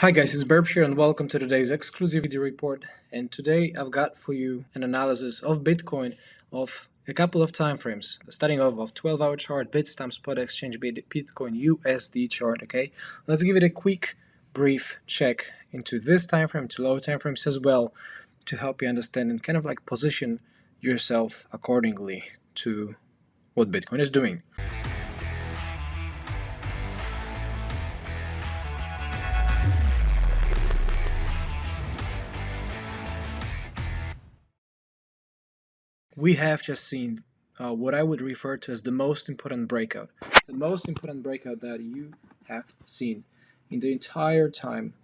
Hi guys, it's Birb here and welcome to today's exclusive video report. And today I've got for you an analysis of Bitcoin of a couple of time frames, starting off of 12-hour chart, Bitstamp spot exchange, Bitcoin USD chart. Okay, let's give it a quick, brief check into this time frame, to lower time frames as well, to help you understand and kind of like position yourself accordingly to what Bitcoin is doing. We have just seen what I would refer to as the most important breakout. The most important breakout that you have seen in the entire time,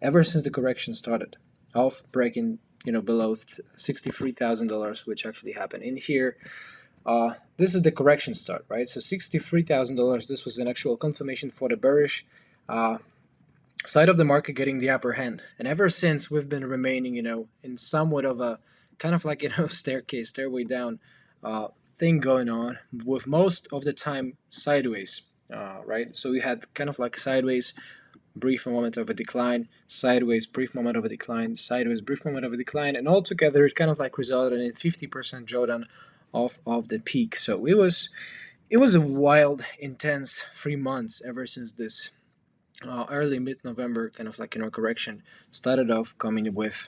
ever since the correction started, of breaking below $63,000, which actually happened in here. This is the correction start, right? So $63,000. This was an actual confirmation for the bearish side of the market getting the upper hand, and ever since we've been remaining, in somewhat of a kind of like stairway down thing going on, with most of the time sideways, right? So we had kind of like sideways, brief moment of a decline, sideways, brief moment of a decline, sideways, brief moment of a decline, and altogether it kind of like resulted in 50% drawdown of the peak. So it was a wild, intense 3 months ever since this early mid-November kind of like correction started off, coming with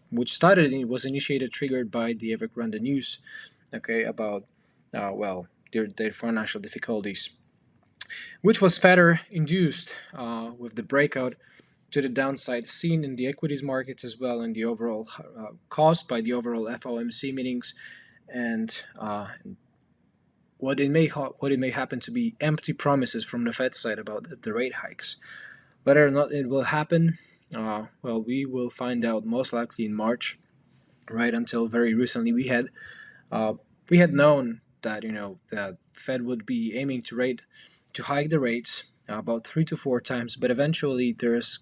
which started was initiated, triggered by the Evergrande news, okay, about their financial difficulties, which was further induced with the breakout to the downside seen in the equities markets as well, and the overall caused by the overall FOMC meetings, and what it may happen to be empty promises from the Fed side about the rate hikes. Whether or not it will happen, we will find out most likely in March. Right, until very recently, we had known that that Fed would be aiming to hike the rates about 3 to 4 times, but eventually there's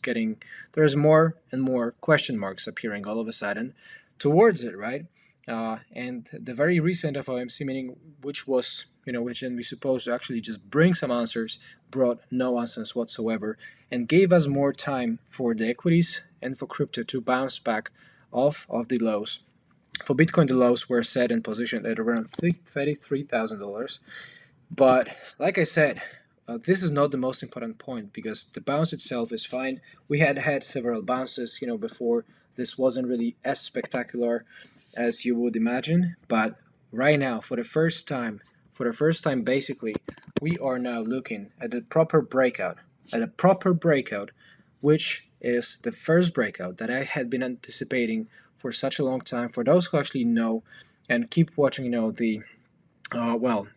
more and more question marks appearing all of a sudden towards it, right? And the very recent FOMC meeting, which we supposed to actually just bring some answers, brought no answers whatsoever, and gave us more time for the equities and for crypto to bounce back off of the lows. For Bitcoin, the lows were set and positioned at around $33,000. But like I said, this is not the most important point, because the bounce itself is fine. We had several bounces, before. This wasn't really as spectacular as you would imagine. But right now, for the first time, basically, we are now looking at a proper breakout, which is the first breakout that I had been anticipating for such a long time. For those who actually know and keep watching, the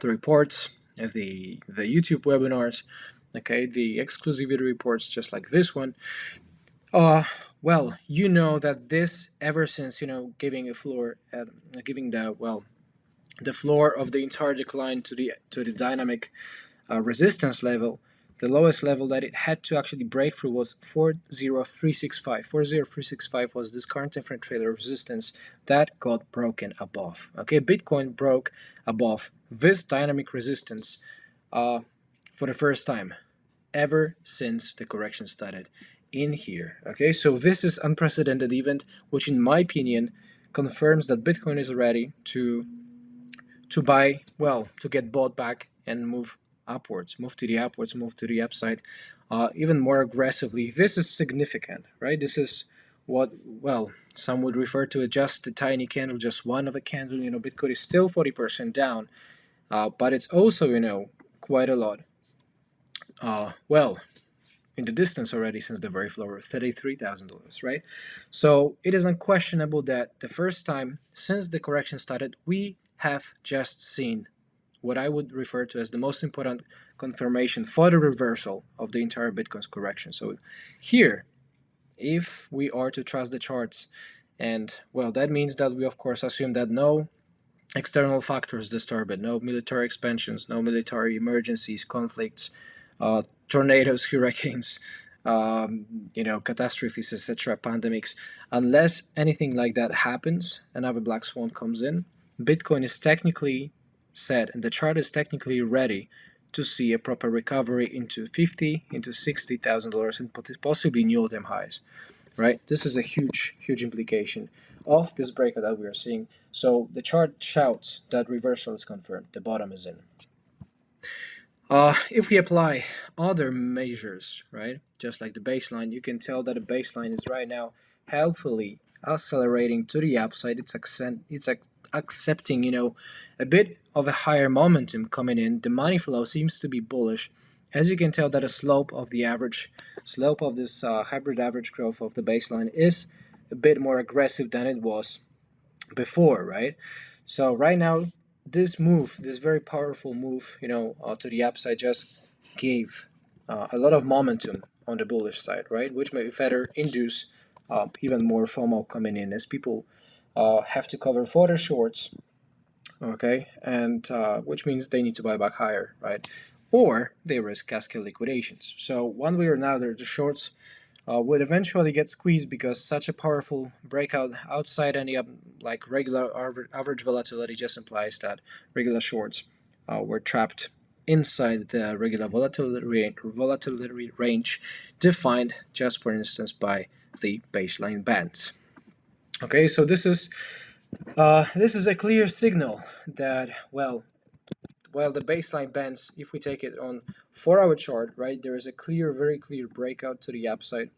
reports, the YouTube webinars, okay, the exclusivity reports, just like this one. You know that this, ever since giving a floor, giving the floor of the entire decline to the dynamic resistance level. The lowest level that it had to actually break through was 40365. 40365 was this current time frame trailer resistance that got broken above. Okay, Bitcoin broke above this dynamic resistance for the first time ever since the correction started in here. Okay, so this is unprecedented event, which in my opinion confirms that Bitcoin is ready to get bought back and move upwards, move to the upside, even more aggressively. This is significant, right? This is what, some would refer to as just a tiny candle, just one of a candle. Bitcoin is still 40% down, but it's also, quite a lot, in the distance already since the very floor of $33,000, right? So it is unquestionable that the first time since the correction started, we have just seen what I would refer to as the most important confirmation for the reversal of the entire Bitcoin's correction. So here, if we are to trust the charts, and that means that we of course assume that no external factors disturb it, no military expansions, no military emergencies, conflicts, tornadoes, hurricanes, catastrophes, etc., pandemics. Unless anything like that happens, another black swan comes in, Bitcoin is technically set and the chart is technically ready to see a proper recovery into into $60,000 and possibly new all-time highs, right? This is a huge, huge implication of this breakout that we are seeing. So the chart shouts that reversal is confirmed. The bottom is in. If we apply other measures, right, just like the baseline, you can tell that the baseline is right now healthily accelerating to the upside. It's accepting, a bit of a higher momentum coming in. The money flow seems to be bullish. As you can tell, that the slope of this hybrid average growth of the baseline is a bit more aggressive than it was before, right? So right now, this very powerful move, to the upside, just gave a lot of momentum on the bullish side, right? Which may further induce even more FOMO coming in as people have to cover further shorts, okay, and which means they need to buy back higher, right? Or they risk cascade liquidations. So one way or another, the shorts would eventually get squeezed because such a powerful breakout outside any like regular average volatility just implies that regular shorts were trapped inside the regular volatility range defined just, for instance, by the baseline bands. Okay, so this is a clear signal that, well, the baseline bands, if we take it on 4-hour chart, right, there is a very clear breakout to the upside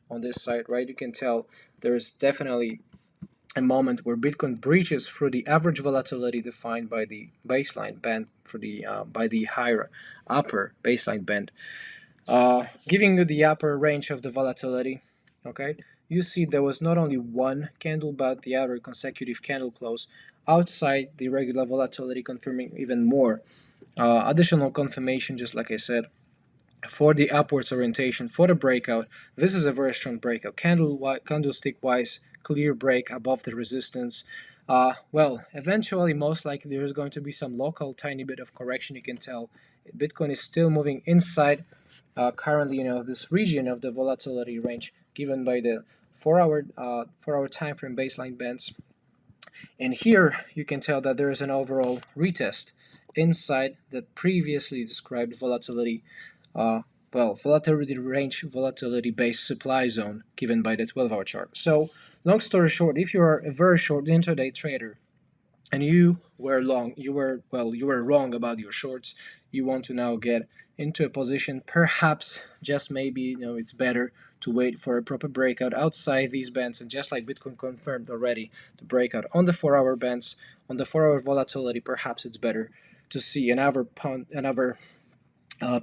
on this side, right? You can tell there is definitely a moment where Bitcoin breaches through the average volatility defined by the baseline band for the by the higher upper baseline band, giving you the upper range of the volatility. Okay, you see there was not only one candle but the other consecutive candle close outside the regular volatility, confirming even more additional confirmation, just like I said, for the upwards orientation for the breakout. This is a very strong breakout. Candlestick wise, clear break above the resistance. Well, eventually, most likely, there's going to be some local tiny bit of correction. You can tell Bitcoin is still moving inside currently, this region of the volatility range given by the 4-hour time frame baseline bands. And here you can tell that there is an overall retest inside the previously described volatility volatility range, volatility-based supply zone given by the 12-hour chart. So, long story short, if you are a very short intraday trader and you were wrong about your shorts, you want to now get into a position, perhaps just maybe, it's better to wait for a proper breakout outside these bands, and just like Bitcoin confirmed already, the breakout on the 4-hour bands, on the 4-hour volatility, perhaps it's better to see another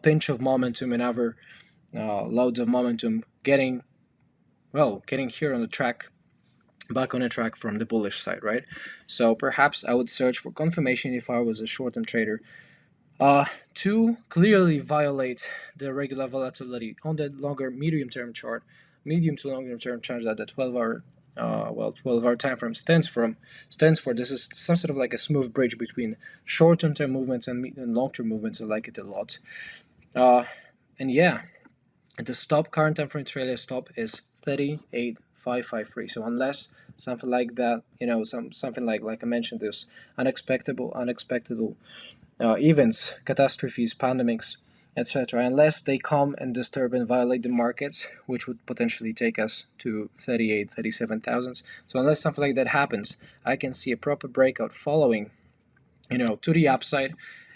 pinch of momentum, another loads of momentum getting here on the track, back on the track from the bullish side, right? So perhaps I would search for confirmation if I was a short-term trader to clearly violate the regular volatility on the medium to longer term chart that the 12-hour time frame stands for. This is some sort of like a smooth bridge between short-term movements and long-term movements. I like it a lot. And yeah, the current time frame trailer stop is 38,553. So unless something like that, something like I mentioned, this unexpected events, catastrophes, pandemics, etc., unless they come and disturb and violate the markets, which would potentially take us to 37,000. So unless something like that happens, I can see a proper breakout following, to the upside,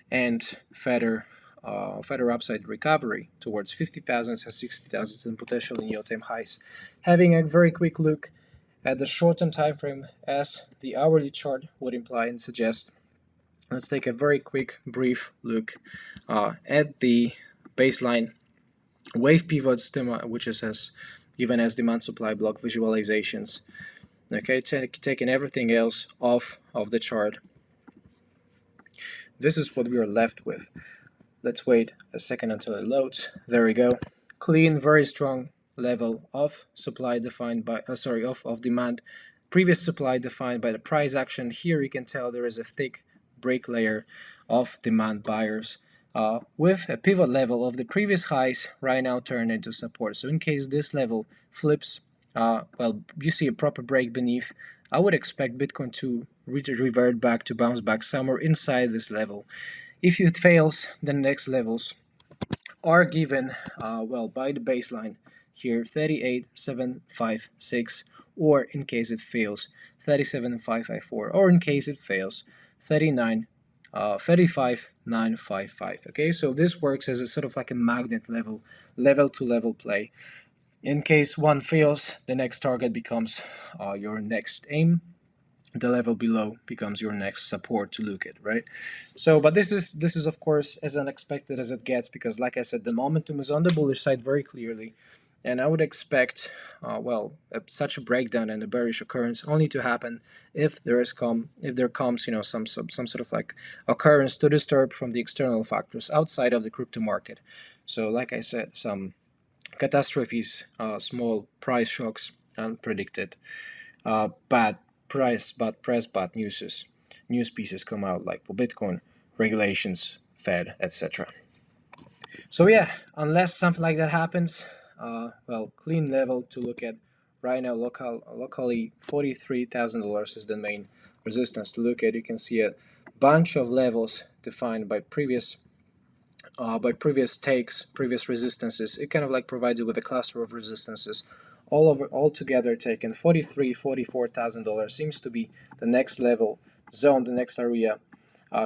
and further upside recovery towards 50,000 and 60,000 and potentially new all-time highs. Having a very quick look at the short-term time frame as the hourly chart would imply and suggest, let's take a very quick, brief look at the baseline wave pivots, which is given as demand supply block visualizations. Okay, taking everything else off of the chart. This is what we are left with. Let's wait a second until it loads. There we go. Clean, very strong level of supply defined by of demand. Previous supply defined by the price action. Here you can tell there is a thick break layer of demand buyers with a pivot level of the previous highs right now turned into support. So in case this level flips, you see a proper break beneath, I would expect Bitcoin to revert back, to bounce back somewhere inside this level. If it fails, the next levels are given well by the baseline here 38,756, or in case it fails 37,554, or in case it fails 35,955. Okay, so this works as a sort of like a magnet level to level play. In case one fails, the next target becomes your next aim. The level below becomes your next support to look at, right? So, but this is of course as unexpected as it gets, because like I said, the momentum is on the bullish side very clearly, and I would expect such a breakdown and a bearish occurrence only to happen if there comes some sort of like occurrence to disturb from the external factors outside of the crypto market. So like I said, some catastrophes, small price shocks, unpredicted, bad news pieces come out, like for Bitcoin, regulations, Fed, etc. So yeah, unless something like that happens, clean level to look at right now. Locally, $43,000 is the main resistance to look at. You can see a bunch of levels defined by previous takes, previous resistances. It kind of like provides you with a cluster of resistances all together taken. $44,000 seems to be the next level zone, the next area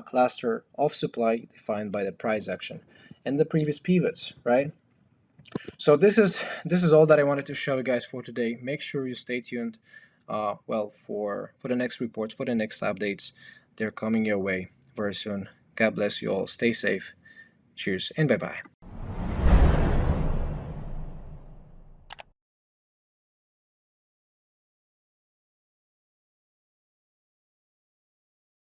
cluster of supply defined by the price action and the previous pivots, right? So this is all that I wanted to show you guys for today. Make sure you stay tuned for the next reports, for the next updates. They're coming your way very soon. God bless you all. Stay safe. Cheers and bye-bye.